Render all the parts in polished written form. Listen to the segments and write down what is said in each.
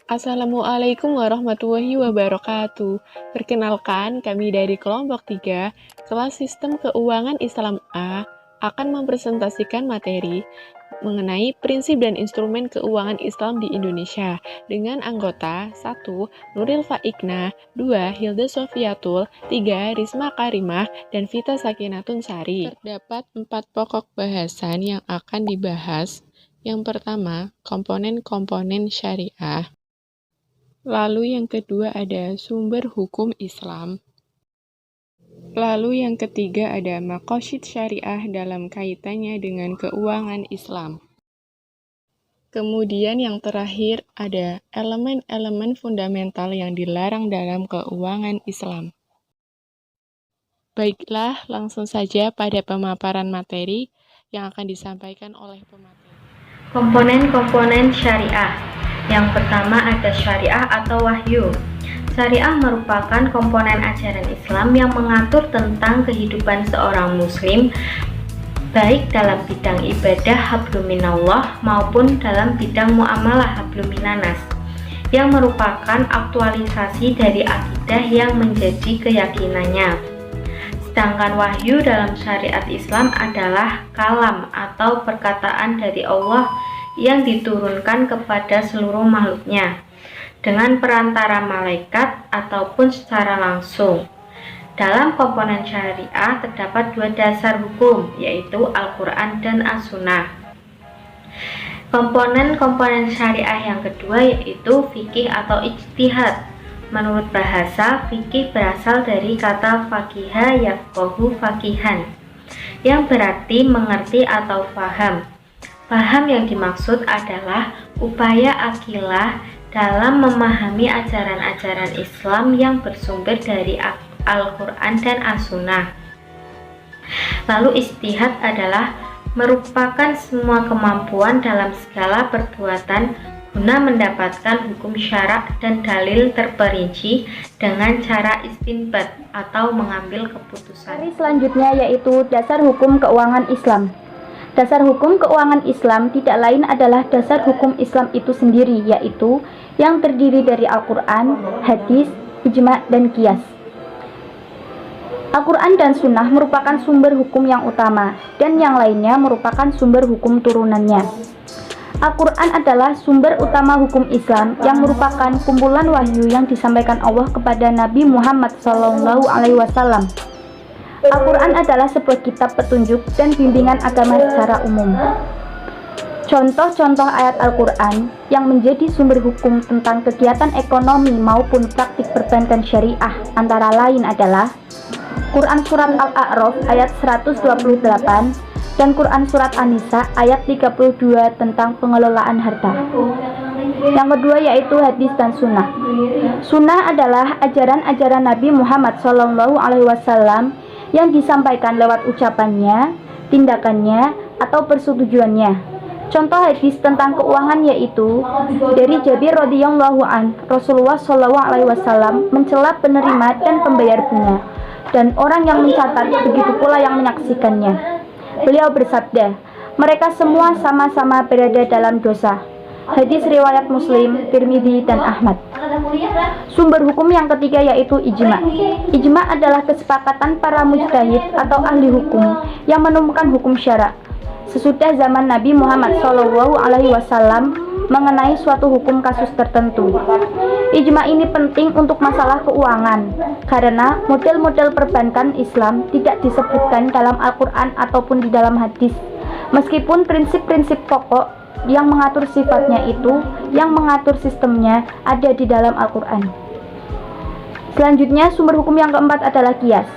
Assalamualaikum warahmatullahi wabarakatuh. Perkenalkan, kami dari kelompok 3, kelas Sistem Keuangan Islam A, akan mempresentasikan materi mengenai prinsip dan instrumen keuangan Islam di Indonesia dengan anggota 1. Nuril Faikna, 2. Hilda Sofiatul, 3. Risma Karimah, dan Vita Sakinatun Sari. Terdapat 4 pokok bahasan yang akan dibahas. Yang pertama, komponen-komponen syariah. Lalu yang kedua ada sumber hukum Islam. Lalu yang ketiga ada maqasid syariah dalam kaitannya dengan keuangan Islam. Kemudian yang terakhir ada elemen-elemen fundamental yang dilarang dalam keuangan Islam. Baiklah, langsung saja pada pemaparan materi yang akan disampaikan oleh pemateri. Komponen-komponen syariah. Yang pertama ada syariah atau wahyu. Syariah merupakan komponen ajaran Islam yang mengatur tentang kehidupan seorang muslim, baik dalam bidang ibadah habluminallah maupun dalam bidang muamalah habluminanas, yang merupakan aktualisasi dari akidah yang menjadi keyakinannya. Sedangkan wahyu dalam syariat Islam adalah kalam atau perkataan dari Allah yang diturunkan kepada seluruh makhluknya dengan perantara malaikat ataupun secara langsung. Dalam komponen syariah terdapat 2 dasar hukum, yaitu Al-Quran dan As-Sunnah. Komponen-komponen syariah yang kedua yaitu fikih atau ijtihad. Menurut bahasa, fikih berasal dari kata faqiha yafqahu faqihan, yang berarti mengerti atau paham. Paham yang dimaksud adalah upaya akilah dalam memahami ajaran-ajaran Islam yang bersumber dari Al-Quran dan As-Sunnah. Lalu ijtihad adalah merupakan semua kemampuan dalam segala perbuatan guna mendapatkan hukum syarak dan dalil terperinci dengan cara istinbat atau mengambil keputusan. Selanjutnya yaitu dasar hukum keuangan Islam. Dasar hukum keuangan Islam tidak lain adalah dasar hukum Islam itu sendiri, yaitu yang terdiri dari Al-Quran, hadis, ijma, dan qiyas. Al-Quran dan Sunnah merupakan sumber hukum yang utama, dan yang lainnya merupakan sumber hukum turunannya. Al-Quran adalah sumber utama hukum Islam yang merupakan kumpulan wahyu yang disampaikan Allah kepada Nabi Muhammad SAW. Al-Quran adalah sebuah kitab petunjuk dan bimbingan agama secara umum. Contoh-contoh ayat Al-Quran yang menjadi sumber hukum tentang kegiatan ekonomi maupun praktik perbankan syariah antara lain adalah Quran Surat Al-A'raf ayat 128 dan Quran Surat An-Nisa ayat 32 tentang pengelolaan harta. Yang kedua yaitu hadis dan sunnah. Sunnah adalah ajaran-ajaran Nabi Muhammad SAW yang disampaikan lewat ucapannya, tindakannya, atau persetujuannya. Contoh hadis tentang keuangan yaitu dari Jabir radhiyallahu an, Rasulullah SAW mencela penerima dan pembayar bunga, dan orang yang mencatat begitu pula yang menyaksikannya. Beliau bersabda, mereka semua sama-sama berada dalam dosa. Hadis riwayat Muslim, Tirmidzi, dan Ahmad. Sumber hukum yang ketiga yaitu ijma. Ijma adalah kesepakatan para mujtahid atau ahli hukum yang menemukan hukum syarak sesudah zaman Nabi Muhammad SAW mengenai suatu hukum kasus tertentu. Ijma ini penting untuk masalah keuangan karena model-model perbankan Islam tidak disebutkan dalam Al-Quran ataupun di dalam hadis, meskipun prinsip-prinsip pokok yang mengatur sifatnya itu, yang mengatur sistemnya ada di dalam Al-Quran. Selanjutnya, sumber hukum yang keempat adalah qiyas.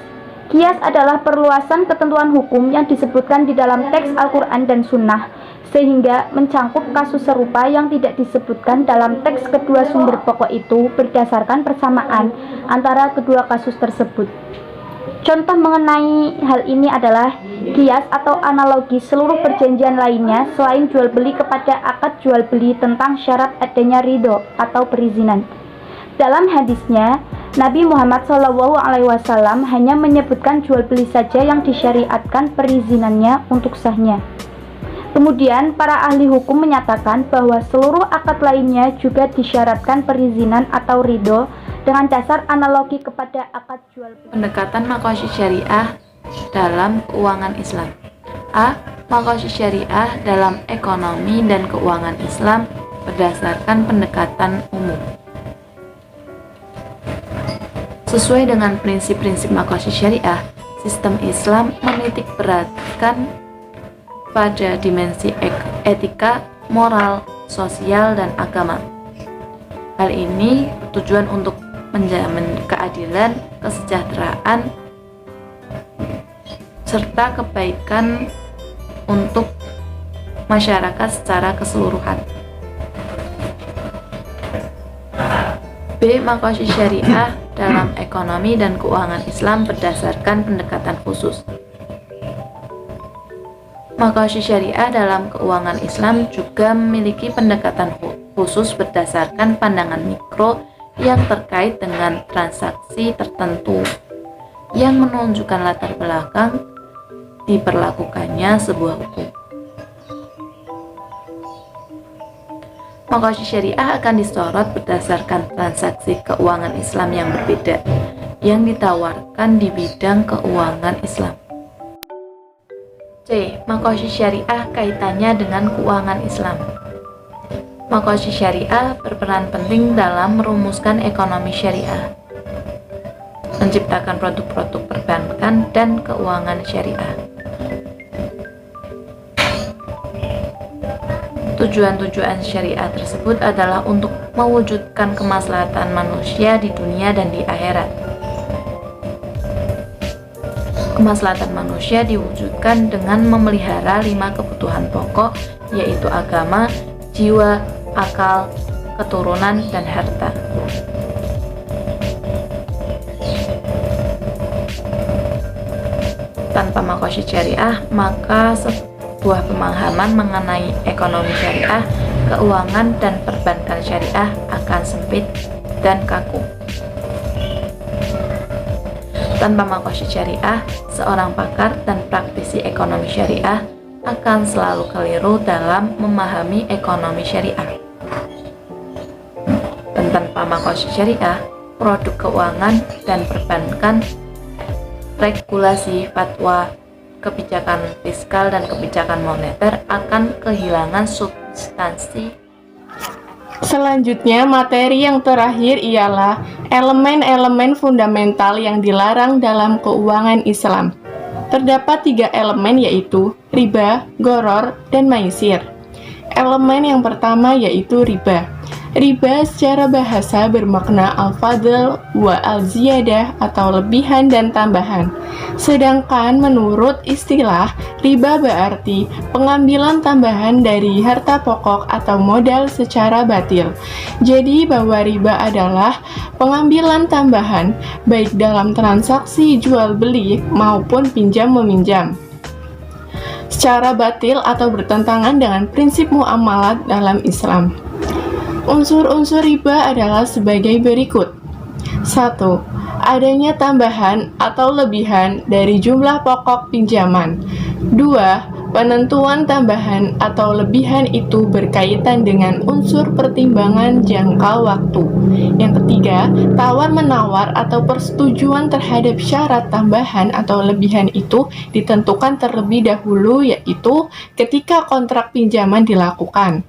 Qiyas adalah perluasan ketentuan hukum yang disebutkan di dalam teks Al-Quran dan Sunnah, sehingga mencangkup kasus serupa yang tidak disebutkan dalam teks kedua sumber pokok itu berdasarkan persamaan antara kedua kasus tersebut. Contoh mengenai hal ini adalah qiyas atau analogi seluruh perjanjian lainnya selain jual beli kepada akad jual beli tentang syarat adanya ridho atau perizinan. Dalam hadisnya, Nabi Muhammad SAW hanya menyebutkan jual beli saja yang disyariatkan perizinannya untuk sahnya. Kemudian, para ahli hukum menyatakan bahwa seluruh akad lainnya juga disyaratkan perizinan atau ridho dengan dasar analogi kepada akad jual beli. Pendekatan maqasid syariah dalam keuangan Islam. A. Maqasid syariah dalam ekonomi dan keuangan Islam berdasarkan pendekatan umum. Sesuai dengan prinsip-prinsip maqasid syariah, sistem Islam menitik beratkan pada dimensi etika, moral, sosial, dan agama. Hal ini bertujuan untuk menjamin keadilan, kesejahteraan, serta kebaikan untuk masyarakat secara keseluruhan. B. Maqasid syariah dalam ekonomi dan keuangan Islam berdasarkan pendekatan khusus. Maqasid syariah dalam keuangan Islam juga memiliki pendekatan khusus berdasarkan pandangan mikro yang terkait dengan transaksi tertentu yang menunjukkan latar belakang diberlakukannya sebuah hukum. Maqasid syariah akan disorot berdasarkan transaksi keuangan Islam yang berbeda yang ditawarkan di bidang keuangan Islam. C. Maqasid syariah kaitannya dengan keuangan Islam. Maqasid syariah berperan penting dalam merumuskan ekonomi syariah, menciptakan produk-produk perbankan dan keuangan syariah. Tujuan-tujuan syariah tersebut adalah untuk mewujudkan kemaslahatan manusia di dunia dan di akhirat. Kemaslahatan manusia diwujudkan dengan memelihara 5 kebutuhan pokok, yaitu agama, jiwa, akal, keturunan, dan harta. Tanpa maqasid syariah, maka sebuah pemahaman mengenai ekonomi syariah, keuangan, dan perbankan syariah akan sempit dan kaku. Tanpa maqasid syariah, seorang pakar dan praktisi ekonomi syariah akan selalu keliru dalam memahami ekonomi syariah. Dan tanpa maqasid syariah, produk keuangan dan perbankan, regulasi, fatwa, kebijakan fiskal, dan kebijakan moneter akan kehilangan substansi. Selanjutnya, materi yang terakhir ialah elemen-elemen fundamental yang dilarang dalam keuangan Islam. Terdapat 3 elemen, yaitu riba, gharar, dan maisir. Elemen yang pertama yaitu riba. Riba secara bahasa bermakna al-fadl wa al-ziyadah atau lebihan dan tambahan. Sedangkan menurut istilah, riba berarti pengambilan tambahan dari harta pokok atau modal secara batil. Jadi bahwa riba adalah pengambilan tambahan baik dalam transaksi jual beli maupun pinjam meminjam secara batil atau bertentangan dengan prinsip muamalat dalam Islam. Unsur-unsur riba adalah sebagai berikut. 1. Adanya tambahan atau lebihan dari jumlah pokok pinjaman. 2. Penentuan tambahan atau lebihan itu berkaitan dengan unsur pertimbangan jangka waktu. Yang ketiga, tawar-menawar atau persetujuan terhadap syarat tambahan atau lebihan itu ditentukan terlebih dahulu, yaitu ketika kontrak pinjaman dilakukan.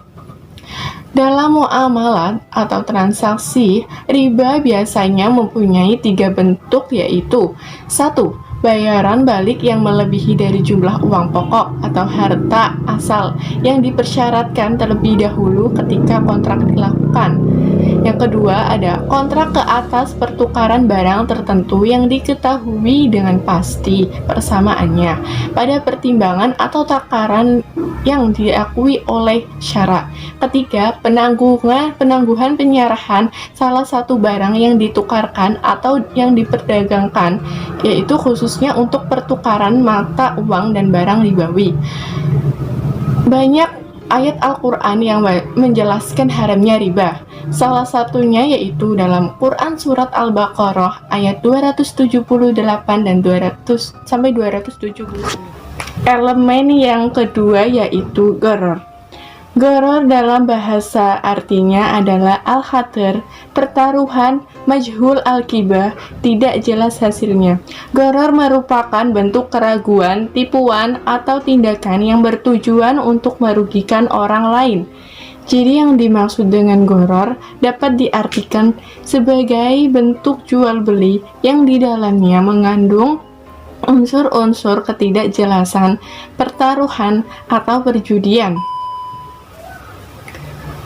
Dalam muamalat atau transaksi, riba biasanya mempunyai 3 bentuk, yaitu 1. Bayaran balik yang melebihi dari jumlah uang pokok atau harta asal yang dipersyaratkan terlebih dahulu ketika kontrak dilakukan. Yang kedua, ada kontrak ke atas pertukaran barang tertentu yang diketahui dengan pasti persamaannya pada pertimbangan atau takaran yang diakui oleh syarak. Ketiga, penangguhan penyerahan salah satu barang yang ditukarkan atau yang diperdagangkan, yaitu khususnya untuk pertukaran mata uang dan barang ribawi. Banyak ayat Al-Quran yang menjelaskan haramnya riba. Salah satunya yaitu dalam Quran Surat Al-Baqarah ayat 278 dan 200 sampai 270. Elemen yang kedua yaitu gharar. Gharar dalam bahasa artinya adalah al-khatar, pertaruhan, majhul al-qibah, tidak jelas hasilnya. Gharar merupakan bentuk keraguan, tipuan, atau tindakan yang bertujuan untuk merugikan orang lain. Jadi yang dimaksud dengan gharar dapat diartikan sebagai bentuk jual beli yang di dalamnya mengandung unsur-unsur ketidakjelasan, pertaruhan, atau perjudian.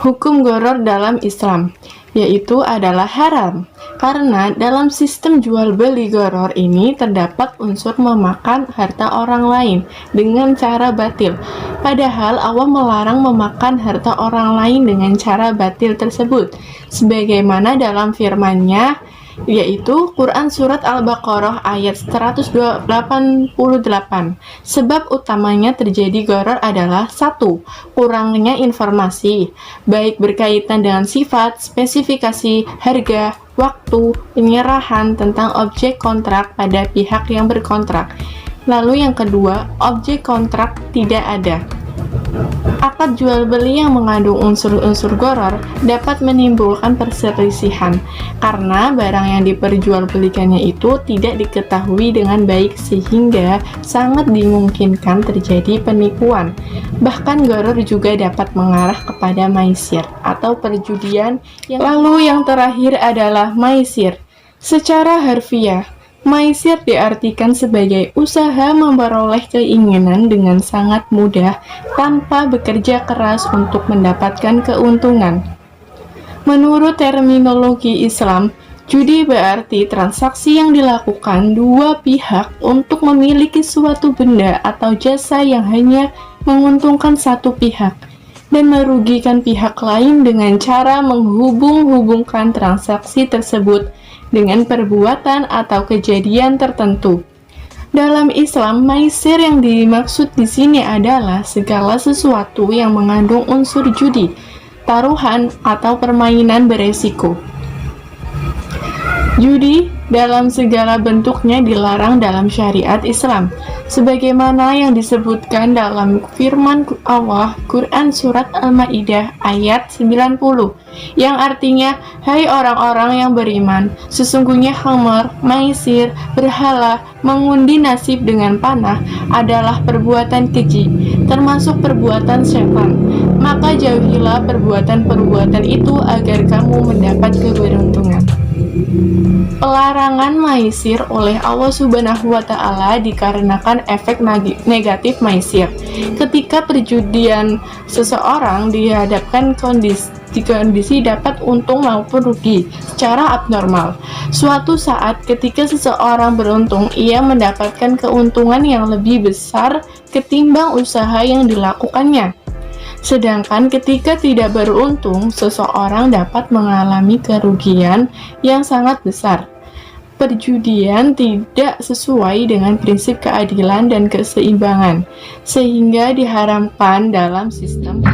Hukum gharar dalam Islam, yaitu adalah haram, karena dalam sistem jual beli gharar ini terdapat unsur memakan harta orang lain dengan cara batil, padahal Allah melarang memakan harta orang lain dengan cara batil tersebut, sebagaimana dalam firman-Nya, yaitu Quran Surat Al-Baqarah ayat 188. Sebab utamanya terjadi gharar adalah 1. Kurangnya informasi, baik berkaitan dengan sifat, spesifikasi, harga, waktu, penyerahan tentang objek kontrak pada pihak yang berkontrak. Lalu yang kedua, objek kontrak tidak ada. Akad jual beli yang mengandung unsur-unsur gharar dapat menimbulkan perselisihan karena barang yang diperjualbelikannya itu tidak diketahui dengan baik sehingga sangat dimungkinkan terjadi penipuan. Bahkan gharar juga dapat mengarah kepada maisir atau perjudian. Lalu yang terakhir adalah maisir. Secara harfiah, maisir diartikan sebagai usaha memperoleh keinginan dengan sangat mudah tanpa bekerja keras untuk mendapatkan keuntungan. Menurut terminologi Islam, judi berarti transaksi yang dilakukan dua pihak untuk memiliki suatu benda atau jasa yang hanya menguntungkan satu pihak dan merugikan pihak lain dengan cara menghubung-hubungkan transaksi tersebut dengan perbuatan atau kejadian tertentu. Dalam Islam, maisir yang dimaksud di sini adalah segala sesuatu yang mengandung unsur judi, taruhan, atau permainan beresiko. Judi dalam segala bentuknya dilarang dalam syariat Islam, sebagaimana yang disebutkan dalam firman Allah Quran Surat Al-Ma'idah ayat 90, yang artinya, hai orang-orang yang beriman, sesungguhnya khamar, maisir, berhala, mengundi nasib dengan panah adalah perbuatan keji, termasuk perbuatan setan. Maka jauhilah perbuatan-perbuatan itu agar kamu mendapat keberuntungan. Pelarangan maisir oleh Allah Subhanahu wa Ta'ala dikarenakan efek negatif maisir. Ketika perjudian seseorang dihadapkan kondisi dapat untung maupun rugi secara abnormal. Suatu saat ketika seseorang beruntung, ia mendapatkan keuntungan yang lebih besar ketimbang usaha yang dilakukannya. Sedangkan ketika tidak beruntung, seseorang dapat mengalami kerugian yang sangat besar. Perjudian tidak sesuai dengan prinsip keadilan dan keseimbangan, sehingga diharamkan dalam sistem